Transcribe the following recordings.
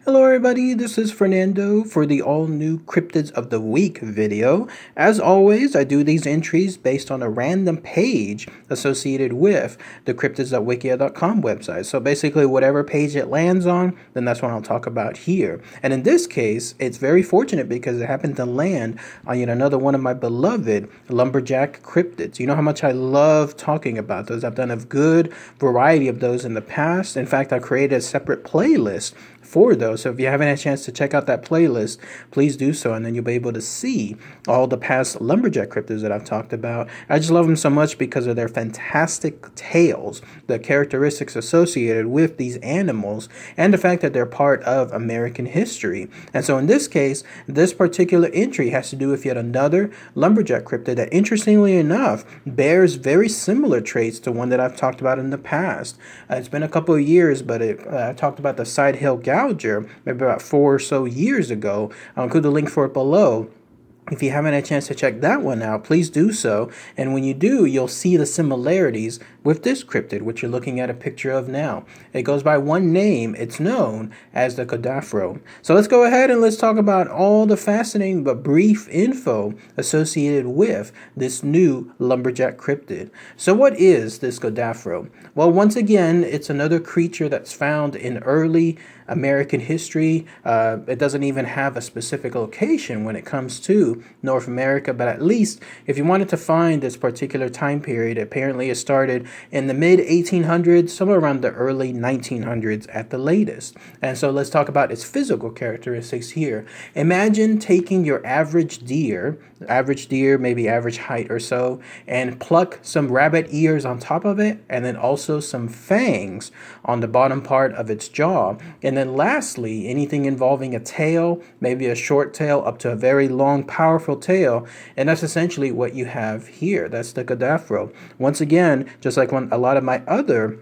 Hello everybody, this is Fernando for the all-new Cryptids of the Week video. As always, I do these entries based on a random page associated with the cryptids.wikia.com website. So basically whatever page it lands on, then that's what I'll talk about here. And in this case, it's very fortunate because it happened to land on yet another one of my beloved Lumberjack Cryptids. You know how much I love talking about those. I've done a good variety of those in the past. In fact, I created a separate playlist for those. So if you haven't had a chance to check out that playlist, please do so, and then you'll be able to see all the past lumberjack cryptids that I've talked about. I just love them so much because of their fantastic tales, the characteristics associated with these animals, and the fact that they're part of American history. And so in this case, this particular entry has to do with yet another lumberjack cryptid that, interestingly enough, bears very similar traits to one that I've talked about in the past. It's been a couple of years, but I talked about the side hill gouger maybe about 4 or so years ago. I'll include the link for it below. If you haven't had a chance to check that one out, please do so. And when you do, you'll see the similarities with this cryptid, which you're looking at a picture of now. It goes by one name. It's known as the Godaphro. So let's go ahead and let's talk about all the fascinating but brief info associated with this new lumberjack cryptid. So what is this Godaphro? Well, once again, it's another creature that's found in early American history. It doesn't even have a specific location when it comes to North America, but at least if you wanted to find this particular time period, apparently it started in the mid 1800s, somewhere around the early 1900s at the latest. And so let's talk about its physical characteristics here. Imagine taking your average deer, maybe average height or so, and pluck some rabbit ears on top of it, and then also some fangs on the bottom part of its jaw. And then lastly, anything involving a tail, maybe a short tail up to a very long, powerful tail. And that's essentially what you have here. That's the Godaphro. Once again, just like a lot of my other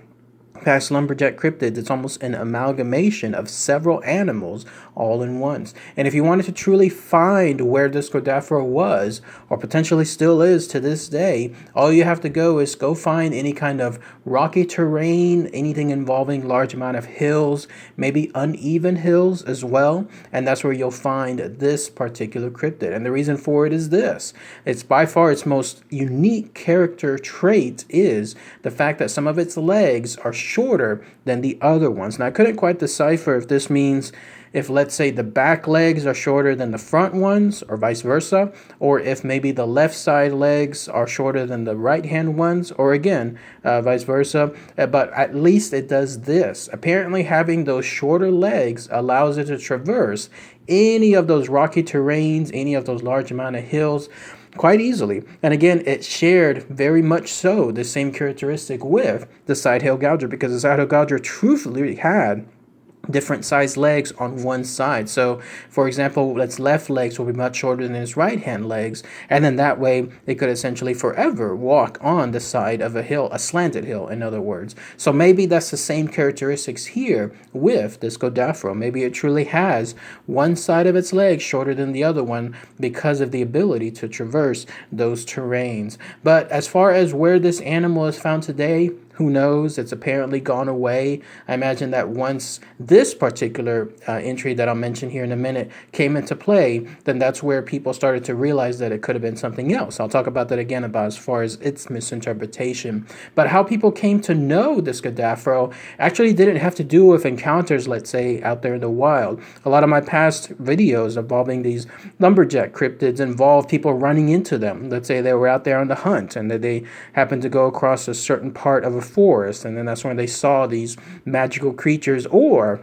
past lumberjack cryptids, it's almost an amalgamation of several animals all in once. And if you wanted to truly find where this Godaphro was, or potentially still is to this day, all you have to go is go find any kind of rocky terrain, anything involving large amount of hills, maybe uneven hills as well, and that's where you'll find this particular cryptid. And the reason for it is this. It's by far its most unique character trait is the fact that some of its legs are shorter than the other ones. Now, I couldn't quite decipher if this means if, let's say, the back legs are shorter than the front ones or vice versa, or if maybe the left side legs are shorter than the right hand ones, or again, vice versa. But at least it does this. Apparently having those shorter legs allows it to traverse any of those rocky terrains, any of those large amount of hills, quite easily. And again, it shared very much so the same characteristic with the side hill gouger, because the side hill gouger truthfully had different sized legs on one side. So for example, its left legs will be much shorter than its right hand legs, and then that way it could essentially forever walk on the side of a hill, a slanted hill in other words. So maybe that's the same characteristics here with this Godaphro. Maybe it truly has one side of its legs shorter than the other one because of the ability to traverse those terrains. But as far as where this animal is found today, who knows? It's apparently gone away. I imagine that once this particular entry that I'll mention here in a minute came into play, then that's where people started to realize that it could have been something else. I'll talk about that again about as far as its misinterpretation. But how people came to know this Godaphro actually didn't have to do with encounters, let's say, out there in the wild. A lot of my past videos involving these lumberjack cryptids involved people running into them. Let's say they were out there on the hunt and that they happened to go across a certain part of a forest, and then that's when they saw these magical creatures, or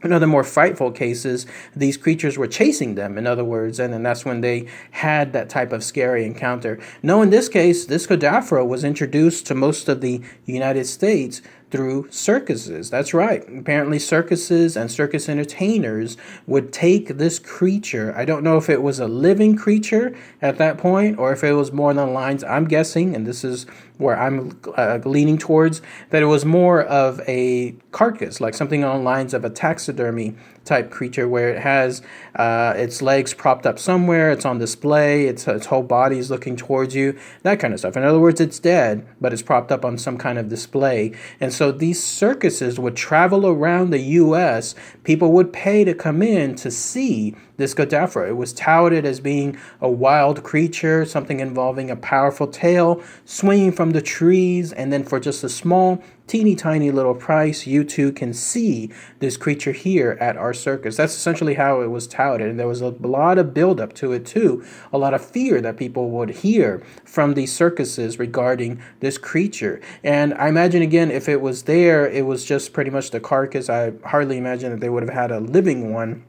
in other more frightful cases, these creatures were chasing them, in other words, and then that's when they had that type of scary encounter. No, in this case, this Godaphro was introduced to most of the United States through circuses. That's right. Apparently circuses and circus entertainers would take this creature. I don't know if it was a living creature at that point or if it was more along the lines, I'm guessing, and this is where I'm leaning towards, that it was more of a carcass, like something along the lines of a taxidermy type creature where it has its legs propped up somewhere, it's on display, its whole body is looking towards you, that kind of stuff. In other words, it's dead, but it's propped up on some kind of display. And so So these circuses would travel around the U.S. People would pay to come in to see this Godaphro. It was touted as being a wild creature, something involving a powerful tail, swinging from the trees, and then for just a small, teeny tiny little price, you too can see this creature here at our circus. That's essentially how it was touted, and there was a lot of buildup to it too, a lot of fear that people would hear from these circuses regarding this creature. And I imagine, again, if it was there, it was just pretty much the carcass. I hardly imagine that they would have had a living one,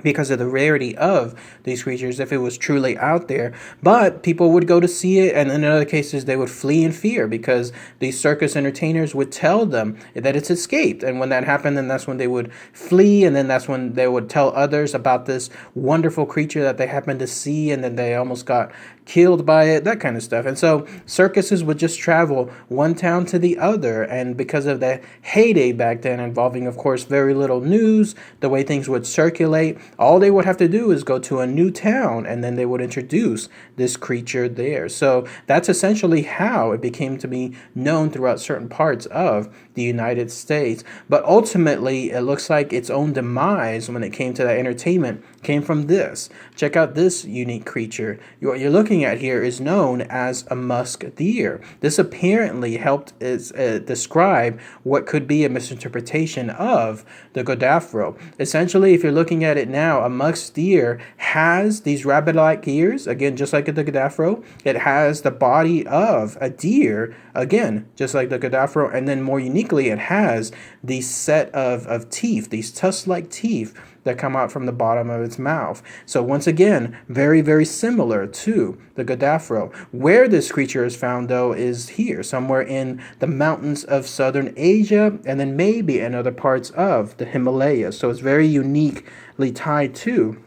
because of the rarity of these creatures if it was truly out there. But people would go to see it, and in other cases they would flee in fear because these circus entertainers would tell them that it's escaped. And when that happened, then that's when they would flee, and then that's when they would tell others about this wonderful creature that they happened to see, and then they almost got killed by it, that kind of stuff. And so circuses would just travel one town to the other, and because of the heyday back then, involving, of course, very little news, the way things would circulate, all they would have to do is go to a new town, and then they would introduce this creature there. So that's essentially how it became to be known throughout certain parts of the United States. But ultimately, it looks like its own demise when it came to that entertainment came from this. Check out this unique creature. What you're looking at here is known as a musk deer. This apparently helped describe what could be a misinterpretation of the Godaphro. Essentially, if you're looking at it now, a musk deer has these rabbit-like ears, again, just like the Godaphro. It has the body of a deer, again, just like the Godaphro, and then more uniquely, it has these set of teeth, these tusk-like teeth that come out from the bottom of its mouth. So once again, very, very similar to the Godaphro. Where this creature is found, though, is here, somewhere in the mountains of southern Asia, and then maybe in other parts of the Himalayas. So it's very uniquely tied to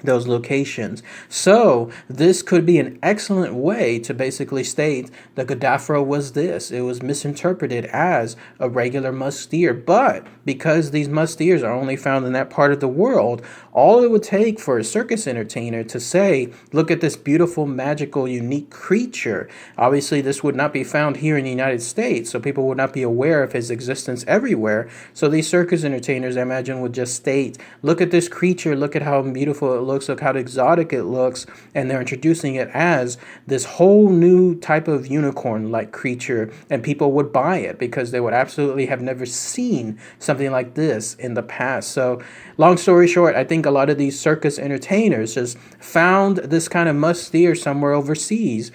those locations. So this could be an excellent way to basically state the Godaphro was this. It was misinterpreted as a regular musk deer, but because these musk deers are only found in that part of the world, all it would take for a circus entertainer to say, look at this beautiful, magical, unique creature. Obviously, this would not be found here in the United States, so people would not be aware of his existence everywhere. So these circus entertainers, I imagine, would just state, look at this creature, look at how beautiful it looks, look how exotic it looks, and they're introducing it as this whole new type of unicorn-like creature, and people would buy it because they would absolutely have never seen something like this in the past. So long story short, I think a lot of these circus entertainers just found this kind of musk deer somewhere overseas,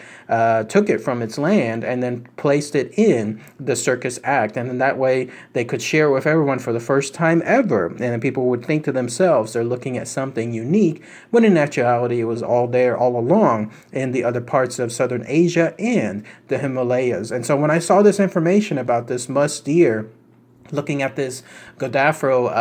took it from its land, and then placed it in the circus act, and then that way they could share it with everyone for the first time ever, and then people would think to themselves they're looking at something unique, when in actuality it was all there all along in the other parts of southern Asia and the Himalayas. And so when I saw this information about this musk deer, looking at this Godaphro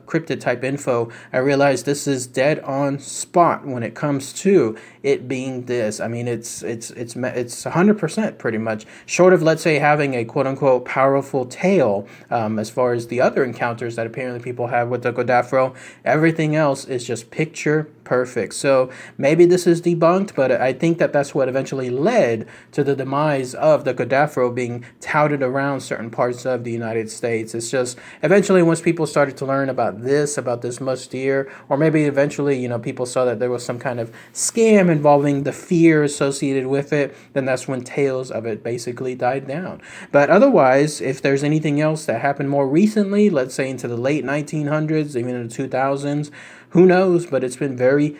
cryptid type info, I realized this is dead on spot when it comes to it being this. I mean, it's 100% pretty much, short of, let's say, having a quote unquote powerful tail. As far as the other encounters that apparently people have with the Godaphro, everything else is just picture perfect. So maybe this is debunked, but I think that that's what eventually led to the demise of the Godaphro being touted around certain parts of the United States. It's just eventually once people started to learn about this musk deer, or maybe eventually, people saw that there was some kind of scam involving the fear associated with it, then that's when tales of it basically died down. But otherwise, if there's anything else that happened more recently, let's say into the late 1900s, even in the 2000s, who knows? But it's been very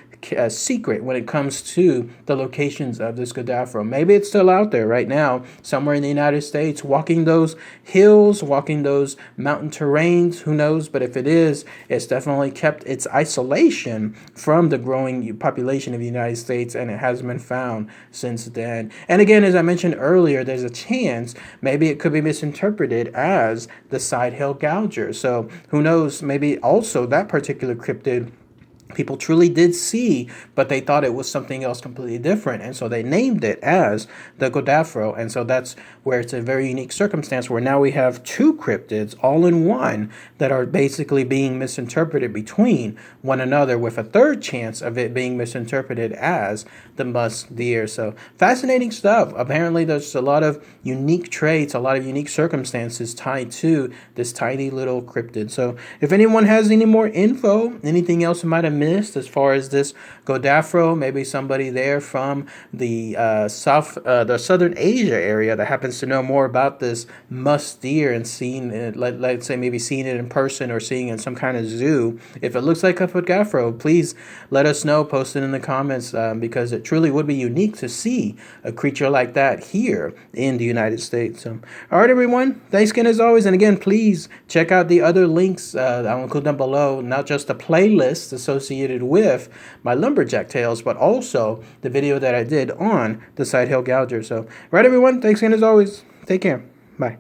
secret when it comes to the locations of this Godaphro. Maybe it's still out there right now, somewhere in the United States, walking those hills, walking those mountain terrains, who knows? But if it is, it's definitely kept its isolation from the growing population of the United States, and it hasn't been found since then. And again, as I mentioned earlier, there's a chance maybe it could be misinterpreted as the side hill gouger. So who knows? Maybe also that particular cryptid people truly did see, but they thought it was something else completely different. And so they named it as the Godaphro. And so that's where it's a very unique circumstance where now we have two cryptids all in one that are basically being misinterpreted between one another, with a third chance of it being misinterpreted as the musk deer. So fascinating stuff. Apparently there's a lot of unique traits, a lot of unique circumstances tied to this tiny little cryptid. So if anyone has any more info, anything else I might have missed as far as this Godaphro, maybe somebody there from the southern Asia area that happens to know more about this musk deer and seeing it, let's say maybe seeing it in person or seeing it in some kind of zoo. If it looks like a Godaphro, please let us know, post it in the comments, because it truly would be unique to see a creature like that here in the United States. So, all right, everyone, thanks again as always, and again, please check out the other links. I'll include them below, not just the playlist associated with my lumberjack tales, but also the video that I did on the side hill gouger. So, right, everyone, thanks again as always. Take care. Bye.